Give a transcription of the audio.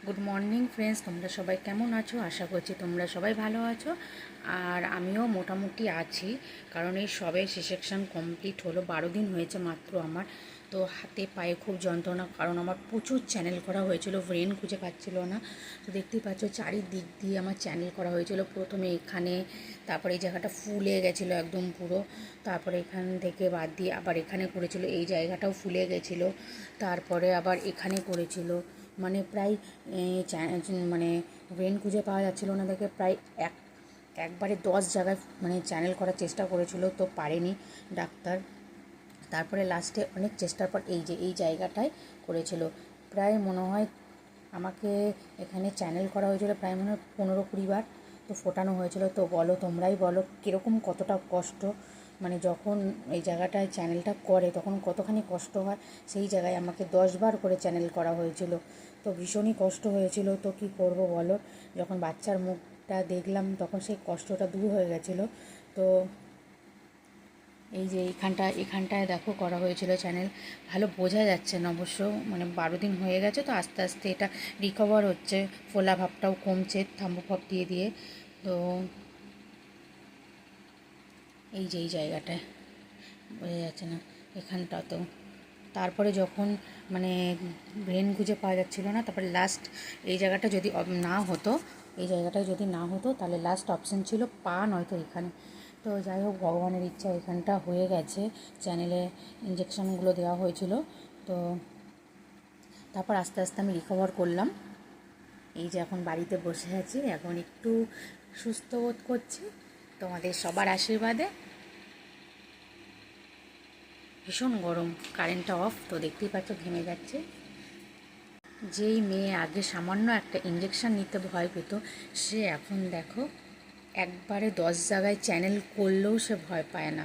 Good morning friends, তোমরা সবাই কেমন আছো? আশা করছি তোমরা সবাই ভালো আছো। আর আমিও মোটামুটি আছি, কারণ এই সবে সেকশন কমপ্লিট হলো। 12 দিন হয়েছে মাত্র আমার। তো হাতে পায়ে খুব যন্ত্রণা, কারণ আমার প্রচুর চ্যানেল করা হয়েছিল, ব্রেন খুঁজে পাচ্ছিল না। তো দেখতেই পাচ্ছ চারিদিক দিয়ে আমার চ্যানেল করা হয়েছিল। প্রথমে এখানে, তারপরে এই জায়গাটা ফুলে গেছিলো একদম পুরো, তারপরে এখান থেকে বাদ দিয়ে আবার এখানে করেছিল, এই জায়গাটাও ফুলে গেছিলো, তারপরে আবার এখানে করেছিল। মানে প্রায় মানে ব্রেন খুঁজে পাওয়া যাচ্ছিলো না দেখে প্রায় একবারে 10 জায়গায় মানে চ্যানেল করার চেষ্টা করেছিল, তো পারেনি ডাক্তার। তারপরে লাস্টে অনেক চেষ্টার পর এই জায়গাটায় করেছিল। প্রায় মনে হয় আমাকে এখানে চ্যানেল করা হয়েছিল প্রায় মনে হয় 15-20 বার। তো ফোটানো হয়েছিল। তো বলো, তোমরাই বলো কীরকম, কতটা কষ্ট। মানে যখন এই জায়গাটায় চ্যানেলটা করে তখন কতখানি কষ্ট হয়। সেই জায়গায় আমাকে 10 বার করে চ্যানেল করা হয়েছিল। তো ভীষণই কষ্ট হয়েছিল। তো কি করব বলো, যখন বাচ্চার মুখটা দেখলাম তখন সেই কষ্টটা দূর হয়ে গেছিলো। তো এই যে এখানটায় দেখো করা হয়েছিল চ্যানেল। ভালো বোঝা যাচ্ছে না অবশ্য, মানে 12 দিন হয়ে গেছে, তো আস্তে আস্তে এটা রিকভার হচ্ছে, ফোলা ভাবটাও কমছে থাম্বু ভাব দিয়ে দিয়ে। তো এই জায়গাটায় বোঝা যাচ্ছে না, এখানটা তো। তারপরে যখন মানে ব্রেন খুঁজে পাওয়া যাচ্ছিলো না, তারপরে লাস্ট এই জায়গাটা যদি না হতো, এই জায়গাটায় যদি না হতো তাহলে লাস্ট অপশান ছিল পা নয়তো এখানে। তো যাই হোক, ভগবানের ইচ্ছা এখানটা হয়ে গেছে। চ্যানেলে ইঞ্জেকশানগুলো দেওয়া হয়েছিল। তো তারপর আস্তে আস্তে আমি রিকভার করলাম। এই যে এখন বাড়িতে বসে আছি, এখন একটু সুস্থ বোধ করছি তোমাদের সবার আশীর্বাদে। ভীষণ গরম, কারেন্টটা অফ, তো দেখতেই পাচ্ছ ঘেমে যাচ্ছে। যেই মেয়ে আগে সামান্য একটা ইঞ্জেকশান নিতে ভয় পেত, সে এখন দেখো একবারে 10 জায়গায় চ্যানেল করলেও সে ভয় পায় না।